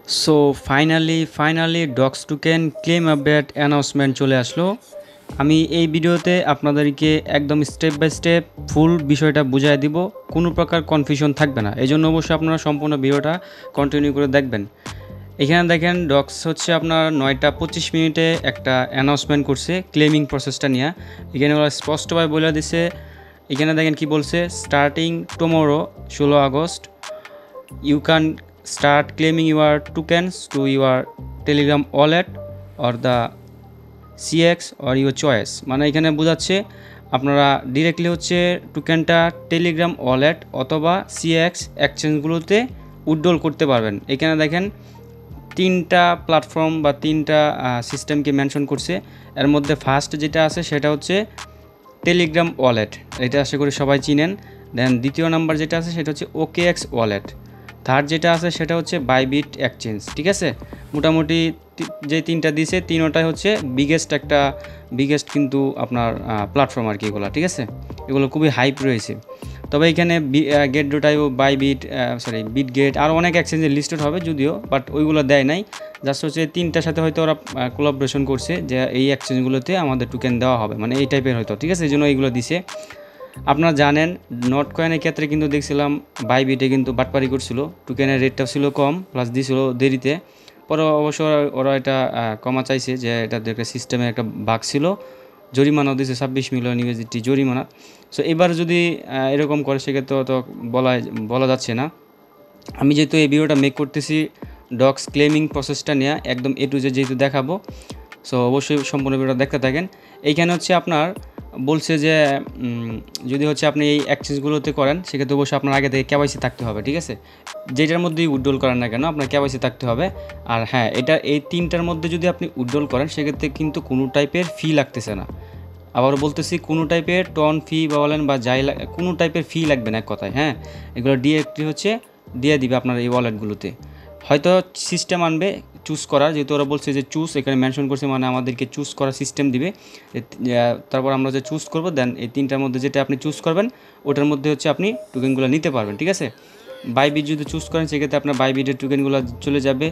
So finally dogs token claim update announcement চলে আসলো। আমি এই ভিডিওতে আপনাদেরকে একদম স্টেপ বাই স্টেপ ফুল বিষয়টা বুঝাই দিব, কোনো প্রকার কনফিউশন থাকবে না। এই জন্য অবশ্যই আপনারা সম্পূর্ণ ভিডিওটা কন্টিনিউ করে দেখবেন। এখানে দেখেন ডক্স হচ্ছে আপনার 9টা 25 মিনিটে একটা অ্যানাউন্সমেন্ট করছে ক্লেমিং প্রসেসটা নিয়ে। এখানে ওরা স্পষ্টভাবে বলে দিছে। এখানে দেখেন কি বলছে, starting tomorrow 16 August you can start claiming your tokens to your telegram wallet or the cx or your choice। মানে এখানে বোঝাচ্ছে আপনারা ডিরেক্টলি হচ্ছে টোকেনটা টেলিগ্রাম ওয়ালেট অথবা সিএক্স এক্সচেঞ্জগুলোতে উইথড্রল করতে পারবেন। এখানে দেখেন 3টা প্ল্যাটফর্ম বা 3টা সিস্টেমকে মেনশন করছে। এর মধ্যে ফার্স্ট যেটা আছে সেটা হচ্ছে টেলিগ্রাম ওয়ালেট, এটা আশা করি সবাই চিনেন। দেন দ্বিতীয় নাম্বার যেটা আছে সেটা হচ্ছে ওকেএক্স ওয়ালেট। থার্ড যেটা আছে সেটা হচ্ছে বাইবিট এক্সচেঞ্জ। ঠিক আছে, মোটামুটি যে 3টা দিয়েছে তিনোটাই হচ্ছে বিগেস্ট কিন্তু আপনার প্ল্যাটফর্ম আর কি এগুলো। ঠিক আছে, এগুলো খুবই হাইপ রয়েছে। তবে এখানে গেট ডোটাইও বিট গেট আরও অনেক এক্সচেঞ্জে লিস্টেড হবে যদিও, বাট ওইগুলো দেয় নাই। জাস্ট হচ্ছে 3টার সাথে হয়তো ওরা কোলাবোরেশন করছে যে এই এক্সচেঞ্জগুলোতে আমাদের টোকেন দেওয়া হবে, মানে এই টাইপের হয়তো। ঠিক আছে, এই জন্য এইগুলো দিছে। আপনারা জানেন নট কয়েনের ক্ষেত্রে কিন্তু দেখছিলাম বাইবিটে কিন্তু বাটপারি করছিল, টোকেনের রেটটা ছিল কম, প্লাস দিছিল দেরিতে। পরে অবশ্য ওরা এটা কমা চাইছে, যে এটা একটা সিস্টেমে একটা বাগ ছিল, জরিমানাও দিয়েছে 26 মিলিয়ন ইউএসডি জরিমানা। সো এবার যদি এরকম করে সেক্ষেত্রে তো বলা যাচ্ছে না। আমি যেহেতু এই ভিডিওটা মেক করতেছি ডক্স ক্লেমিং প্রসেসটা নিয়ে একদম এ টু জেড যেহেতু দেখাবো, সো অবশ্যই সম্পূর্ণ ভিডিওটা দেখতে থাকেন। এইখানে হচ্ছে আপনার বলছে যে যদি হচ্ছে আপনি এই এক্সচেঞ্জগুলোতে করেন সেক্ষেত্রে অবশ্যই আপনার আগে থেকে কেওয়াইসি থাকতে হবে। ঠিক আছে, যেটার মধ্যেই উইথড্রল করেন না কেন আপনার কেওয়াইসি থাকতে হবে। আর হ্যাঁ, এই 3টার মধ্যে যদি আপনি উইথড্রল করেন সেক্ষেত্রে কিন্তু কোনো টাইপের ফি লাগতেছে না। আবারও বলতেছি, কোনো টাইপের টন ফি বলেন বা কোনো টাইপের ফি লাগবে না এক কথায়। হ্যাঁ, এগুলো ডিরেক্টলি হচ্ছে দিয়ে দিবে আপনার এই ওয়ালেটগুলোতে। হয়তো সিস্টেম আনবে চুজ করার, যেহেতু ওরা বলছে যে চুজ, এখানে মেনশন করছে, মানে আমাদেরকে চুজ করার সিস্টেম দিবে। তারপর আমরা যে চুজ করবো, দেন এই 3টার মধ্যে যেটা আপনি চুজ করবেন ওটার মধ্যে হচ্ছে আপনি টোকেনগুলো নিতে পারবেন। ঠিক আছে, বাইবিট যদি চুজ করেন সেক্ষেত্রে আপনার বাইবিটের টোকেনগুলো চলে যাবে।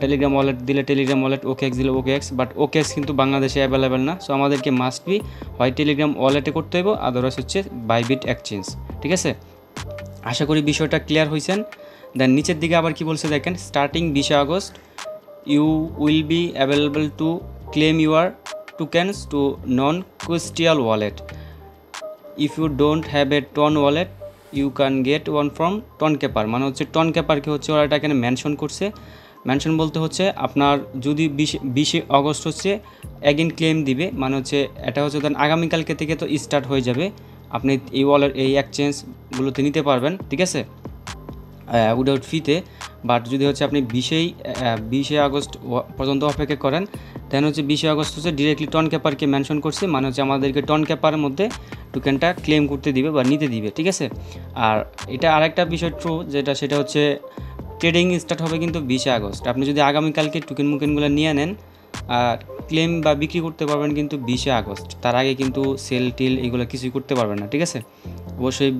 টেলিগ্রাম ওয়ালেট দিলে টেলিগ্রাম ওয়ালেট, ওকেএক্স দিলে ওকেএক্স, বাট ওকেএক্স কিন্তু বাংলাদেশে অ্যাভেলেবেল না। সো আমাদেরকে মাস্ট বি হয় টেলিগ্রাম ওয়ালেটে করতে হবে, আদারওয়াইজ হচ্ছে বাইবিট এক্সচেঞ্জ। ঠিক আছে, আশা করি বিষয়টা ক্লিয়ার হয়েছেন। দেন নিচের দিকে আবার কি বলছে দেখেন, starting 20 August you will be available to claim your tokens to non custodial wallet. If you don't have a TON wallet you can get one from TON keeper. মানে হচ্ছে টন ক্যাপারকে হচ্ছে ওরা এটা এখানে মেনশন করছে। মেনশন বলতে হচ্ছে আপনার যদি 20 আগস্ট হচ্ছে অ্যাগেন ক্লেম দিবে, মানে হচ্ছে এটা হচ্ছে ধরেন আগামীকালকে থেকে তো স্টার্ট হয়ে যাবে, আপনি এই ওয়ালেট এই এক্সচেঞ্জগুলোতে নিতে পারবেন। ঠিক আছে, উইদাউট ফিতে। বাট যদি হচ্ছে আপনি 20 আগস্ট পর্যন্ত অপেক্ষা করেন, দেন হচ্ছে 20 আগস্ট হচ্ছে ডিরেক্টলি টন ক্যাপারকে মেনশন করছে, মানে হচ্ছে আমাদেরকে টন ক্যাপারের মধ্যে টোকেনটা ক্লেম করতে দিবে বা নিতে দিবে। ঠিক আছে, আর এটা আরেকটা বিষয় ট্রু যেটা, সেটা হচ্ছে ট্রেডিং স্টার্ট হবে কিন্তু 20 আগস্ট। আপনি যদি আগামীকালকে মুকেনগুলো নিয়ে নেন, আর ক্লেম বা বিক্রি করতে পারবেন কিন্তু 20 আগস্ট, তার আগে কিন্তু সেল টিল এগুলো কিছুই করতে পারবেন না। ঠিক আছে, অবশ্যই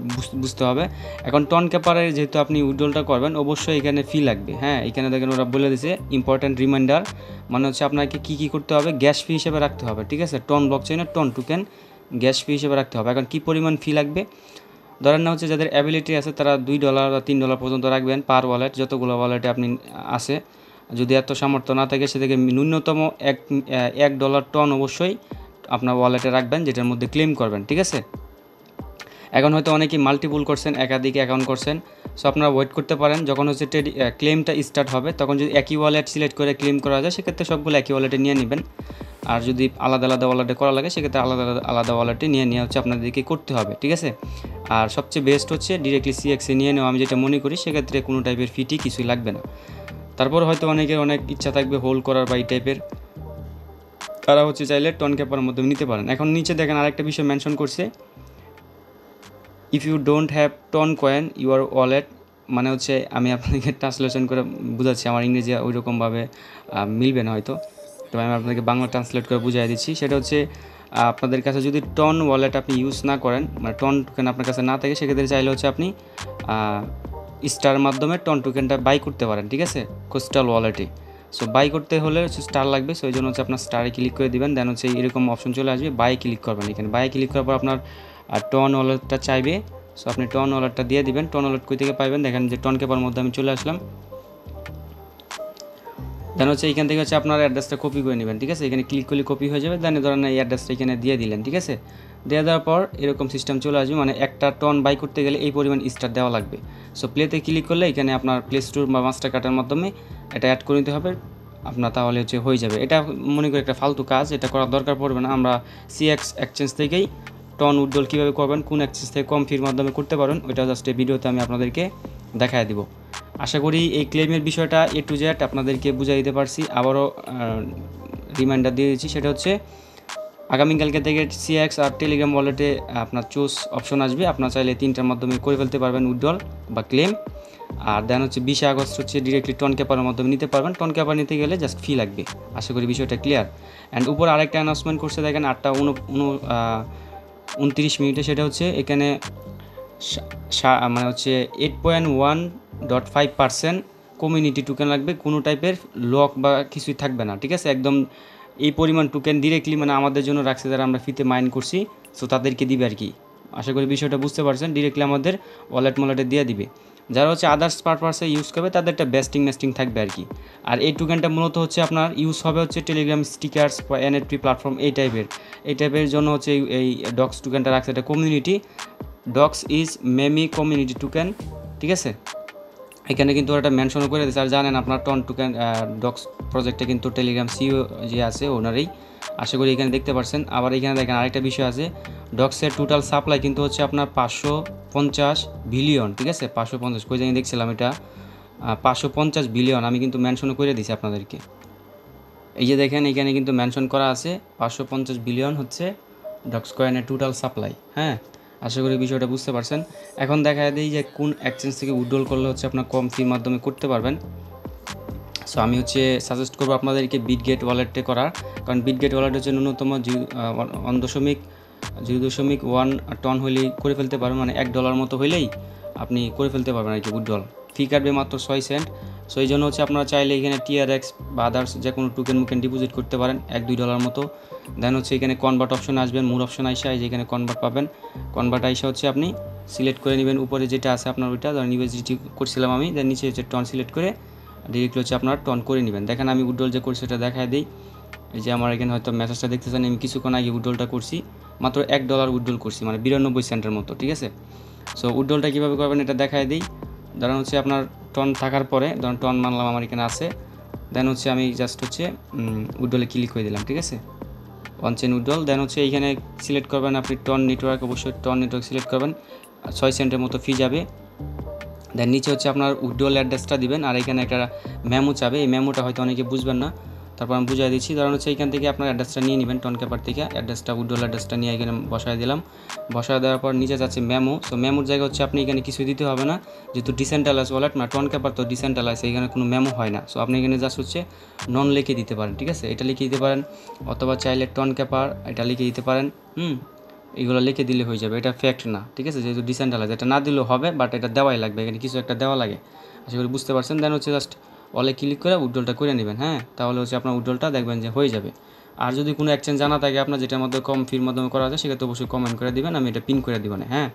বুঝতে হবে। এখন টন ক্যাপারে যেহেতু আপনি উইথড্রলটা করবেন, অবশ্যই এখানে ফি লাগবে। হ্যাঁ, এখানে দেখেন ওরা বলে দিয়েছে ইম্পর্ট্যান্ট রিমাইন্ডার, মানে হচ্ছে আপনাকে কী করতে হবে, গ্যাস ফি হিসেবে রাখতে হবে। ঠিক আছে, টন ব্লকচেইনের টন টোকেন গ্যাস ফি হিসেবে রাখতে হবে। এখন কী পরিমাণ ফি লাগবে, ধরেন না হচ্ছে যাদের অ্যাবিলিটি আছে তারা $2 বা $3 পর্যন্ত রাখবেন পার ওয়ালেট, যতগুলো ওয়ালেটে আপনি আছে। যদি এত সামর্থ্য না থাকে সেটাকে ন্যূনতম $1 টন অবশ্যই আপনার ওয়ালেটে রাখবেন, যেটার মধ্যে ক্লেম করবেন। ঠিক আছে, এখন হয়তো অনেকেই মাল্টিপুল করছেন, একাধিক অ্যাকাউন্ট করছেন, সো আপনারা ওয়েট করতে পারেন যখন হচ্ছে ক্লেমটা স্টার্ট হবে, তখন যদি একই ওয়ালেট সিলেক্ট করে ক্লেম করা যায় সেক্ষেত্রে সবগুলো একই ওয়ালেটে নিয়ে নেবেন। আর যদি আলাদা আলাদা ওয়ালেটে করা লাগে সেক্ষেত্রে আলাদা আলাদা ওয়ালেটে নিয়ে হচ্ছে আপনাদেরকে করতে হবে। ঠিক আছে, আর সবচেয়ে বেস্ট হচ্ছে ডিরেক্টলি সিএক্সে নিয়ে নেওয়া, আমি যেটা মনে করি, সেক্ষেত্রে কোনো টাইপের ফিটি কিছুই লাগবে না। তারপর হয়তো অনেকের অনেক ইচ্ছা থাকবে হোল্ড করার বা এই টাইপের, তারা হচ্ছে চাইলে টন ক্যাপারের মধ্যে নিতে পারেন। এখন নিচে দেখেন আরেকটা বিষয় মেনশন করছে, if you don't have ton coin your wallet, মানে হচ্ছে আমি আপনাদেরকে ট্রান্সলেশন করে বুঝাচ্ছি, আমার ইংরেজি ওই রকমভাবে মিলবে না হয়তো, তবে আমি আপনাদেরকে বাংলা ট্রান্সলেট করে বুঝিয়ে দিচ্ছি। সেটা হচ্ছে আপনাদের কাছে যদি টন ওয়ালেট আপনি ইউজ না করেন, মানে টন টোকেন আপনার কাছে না থাকে, সেক্ষেত্রে চাইলে হচ্ছে আপনি স্টার মাধ্যমে টন টোকেনটা বাই করতে পারেন, ঠিক আছে, কোস্টাল ওয়ালেটে। সো বাই করতে হলে হচ্ছে স্টার লাগবে, সো এই জন্য হচ্ছে আপনার স্টারে ক্লিক করে দিবেন, দেন হচ্ছে এরকম অপশন চলে আসবে, বাই ক্লিক করবেন। এখানে বাই ক্লিক করার পর আপনার টন ওয়ালেটটা চাইবে, সো আপনি টন ওয়ালেটটা দিয়ে দিবেন। টন ওয়ালেট কই থেকে পাইবেন, দেখেন যে টন ক্যাপার মধ্যে আমি চলে আসলাম। দেন হচ্ছে এখান থেকে হচ্ছে আপনার অ্যাড্রেসটা কপি করে নেবেন, ঠিক আছে, এখানে ক্লিক করলে কপি হয়ে যাবে। দেন ধরেন এই অ্যাড্রেসটা এখানে দিয়ে দিলেন, ঠিক আছে। দিয়ে দেওয়ার পর এরকম সিস্টেম চলে আসবে, মানে একটা টন বাই করতে গেলে এই পরিমাণ স্টার দেওয়া লাগবে। সো প্লেতে ক্লিক করলে এখানে আপনার প্লে স্টোর বা মাস্টার কার্ডের মাধ্যমে এটা অ্যাড করে নিতে হবে আপনার, তাহলে হচ্ছে হয়ে যাবে। এটা মনে করি একটা ফালতু কাজ, এটা করার দরকার পড়বে না। আমরা সিএক্স এক্সচেঞ্জ থেকেই টন উইথড্রল কীভাবে করবেন, কোন এক্সচেঞ্জ থেকে কম ফির মাধ্যমে করতে পারেন, ওইটা জাস্ট এই ভিডিওতে আমি আপনাদেরকে দেখায় দিব। আশা করি এই ক্লেমের বিষয়টা A to Z আপনাদেরকে বুঝিয়ে দিতে পারছি। আবারও রিমাইন্ডার দিয়ে দিচ্ছি, সেটা হচ্ছে আগামীকালকে থেকে সিএক্স আর টেলিগ্রাম ওয়ালেটে আপনার চুজ অপশন আসবে, আপনার চাইলে 3টার মাধ্যমে করে ফেলতে পারবেন উইথড্রল বা ক্লেম। আর দেন হচ্ছে 20 আগস্ট হচ্ছে ডিরেক্টলি টন ক্যাপারের মাধ্যমে নিতে পারবেন। টন ক্যাপার নিতে গেলে জাস্ট ফি লাগবে। আশা করি বিষয়টা ক্লিয়ার। অ্যান্ড উপর আরেকটা অ্যানাউন্সমেন্ট করছে দেখেন 8টা 29 সেটা হচ্ছে এখানে মানে হচ্ছে 8.1.5% কমিউনিটি টোকেন লাগবে, কোনো টাইপের লক বা কিছুই থাকবে না, ঠিক আছে। একদম এই পরিমাণ টোকেন ডিরেক্টলি মানে আমাদের জন্য রাখছে, যারা আমরা ফিতে মাইন করছি, সো তাদেরকে দিবে আর কি। আশা করি বিষয়টা বুঝতে পারছেন, ডিরেক্টলি আমাদের ওয়ালেটে দিয়ে দিবে। যারা হচ্ছে আদার্স পারপাসে ইউজ করবে তাদের একটা বেস্টিং থাকবে আর কি। আর এই টোকেনটা মূলত হচ্ছে আপনার ইউজ হবে হচ্ছে টেলিগ্রাম স্টিকার্স বা NFT প্ল্যাটফর্ম এই টাইপের জন্য হচ্ছে এই ডক্স টোকেনটা রাখছে। এটা community dogs is meme community token, ঠিক আছে। এখানে কিন্তু একটা মেনশনও করে দিয়েছে। আর জানেন আপনার টন টোকেন ডক্স প্রজেক্টে কিন্তু টেলিগ্রাম সিইও যে আছে ওনারই, আশা করি এখানে দেখতে পাচ্ছেন। আবার এখানে দেখেন আরেকটা বিষয় আছে, ডক্সের টোটাল সাপ্লাই কিন্তু হচ্ছে আপনার 550 বিলিয়ন, ঠিক আছে। 550 কই জানি দেখছিলাম, এটা 550 বিলিয়ন আমি কিন্তু মেনশনও করে দিয়েছি আপনাদেরকে। এই যে দেখেন এখানে কিন্তু মেনশন করা আছে 550 বিলিয়ন হচ্ছে ডক্স কয়েনের টোটাল সাপ্লাই। হ্যাঁ, আশা করি বিষয়টা বুঝতে পারছেন। এখন দেখা দিই যে কোন এক্সচেঞ্জ থেকে উইথড্রল করলে হচ্ছে আপনার কম ফির মাধ্যমে করতে পারবেন। সো আমি হচ্ছে সাজেস্ট করবো আপনাদেরকে বিটগেট ওয়ালেটে করার, কারণ বিটগেট ওয়ালেট হচ্ছে ন্যূনতম 0.1 টন হলেই করে ফেলতে পারবেন, মানে $1 মতো হলেই আপনি করে ফেলতে পারবেন আর কি উইথড্রল। ফি কাটবে মাত্র 6 সেন্ট। সো এই জন্য হচ্ছে আপনারা চাইলে এখানে TRX বা আদার্স যে কোনো টোকেন ডিপোজিট করতে পারেন $1-2 মতো। দেন হচ্ছে এখানে কনভার্ট অপশনে আসবেন, মোর অপশন আইসা এই যে এখানে কনভার্ট পাবেন। কনভার্ট আইসা হচ্ছে আপনি সিলেক্ট করে নেবেন উপরে যেটা আছে আপনার ওইটা, ধরেন USDT করছিলাম আমি, দেন নিচে হচ্ছে টন সিলেক্ট করে ডিরেক্টলি হচ্ছে আপনার টন করে নেবেন। দেখেন আমি উইথড্রল যে করছি সেটা দেখায় দিই। এই যে আমার এখানে হয়তো মেসেজটা দেখতেছেন, আমি কিছুক্ষণ আগে উইথড্রলটা করছি, মাত্র $1 উইথড্রল করছি, মানে 92 সেন্টের মতো, ঠিক আছে। সো উইথড্রলটা কীভাবে করবেন এটা দেখায় দিই। ধরেন হচ্ছে আপনার টন থাকার পরে, ধরেন টন মানলাম আমার এখানে আছে, দেন হচ্ছে আমি জাস্ট হচ্ছে উইথড্রলে ক্লিক করে দিলাম, ঠিক আছে, অন চেইন উইথড্রল। দেন হচ্ছে এইখানে সিলেক্ট করবেন আপনি টন নেটওয়ার্ক, অবশ্যই টন নেটওয়ার্ক সিলেক্ট করবেন, 6 সেন্টের মতো ফি যাবে। দেন নিচে হচ্ছে আপনার উইথড্রল অ্যাড্রেসটা দিবেন, আর এখানে একটা মেমো চাবে, এই মেমোটা হয়তো অনেকে বুঝবেন না, তারপর আমি বুঝিয়ে দিচ্ছি। ধরুন হচ্ছে এইখান থেকে আপনার অ্যাড্রেসটা নিয়ে নেবেন, টন ক্যাপার থেকে অ্যাড্রেসটা উইথড্রল অ্যাড্রেসটা নিয়ে এখানে বসায় দিলাম। বসায় দেওয়ার পর নিচে যাচ্ছে মেমো। সো মেমোর জায়গা হচ্ছে আপনি এখানে কিছু দিতে হবে না, যেহেতু ডিসেন্ট্রালাইজ ওয়ালেট, মানে টন ক্যাপার তো ডিসেন্ট্রালাইজ, এখানে কোনো মেমো হয় না। সো আপনি এখানে জাস্ট হচ্ছে নন লিখে দিতে পারেন, ঠিক আছে, এটা লিখে দিতে পারেন, অথবা চাইলে টন ক্যাপার এটা লিখে দিতে পারেন। এগুলো লিখে দিলে হয়ে যাবে, এটা ফ্যাক্ট না, ঠিক আছে, যেহেতু ডিসেন্ট্রালাইজ, এটা না দিলেও হবে, বাট এটা দেওয়াই লাগবে, এখানে কিছু একটা দেওয়া লাগে। আশা করি বুঝতে পারছেন। দেন হচ্ছে জাস্ট অলে ক্লিক করে উইথড্রলটা করে নেবেন। হ্যাঁ, তাহলে হচ্ছে আপনার উইথড্রলটা দেখবেন যে হয়ে যাবে। আর যদি কোনো এক্সচেঞ্জ জানা থাকে আপনার যেটার মধ্যে কম ফির মাধ্যমে করা যায়, সেক্ষেত্রে অবশ্যই কমেন্ট করে দিবেন, আমি এটা পিন করে দিব না। হ্যাঁ,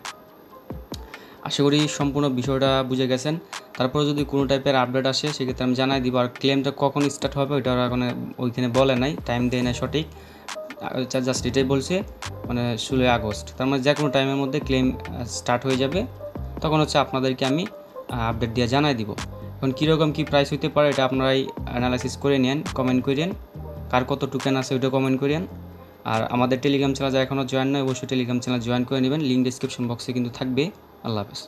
আশা করি সম্পূর্ণ বিষয়টা বুঝে গেছেন। তারপরে যদি কোনো টাইপের আপডেট আসে সেক্ষেত্রে আমি জানাই দিব। আর ক্লেমটা কখন স্টার্ট হবে ওইটা এখন ওইখানে বলে নাই, টাইম দেয় নাই সঠিক, জাস্ট এটাই বলছে মানে 16 আগস্ট, তার মানে যে কোনো টাইমের মধ্যে ক্লেম স্টার্ট হয়ে যাবে, তখন হচ্ছে আপনাদেরকে আমি আপডেট দিয়ে জানাই দিব। এখন কীরকম কী প্রাইস হতে পারে এটা আপনারাই অ্যানালাইসিস করে নেন, কমেন্ট করেন, কার কত টোকেন আছে ওইটা কমেন্ট করেন। আর আমাদের টেলিগ্রাম চ্যানেল যা এখনও জয়েন নয় অবশ্যই টেলিগ্রাম চ্যানেল জয়েন করে নেবেন, লিঙ্ক ডিসক্রিপশন বক্সে কিন্তু থাকবে। আল্লাহ হাফেজ।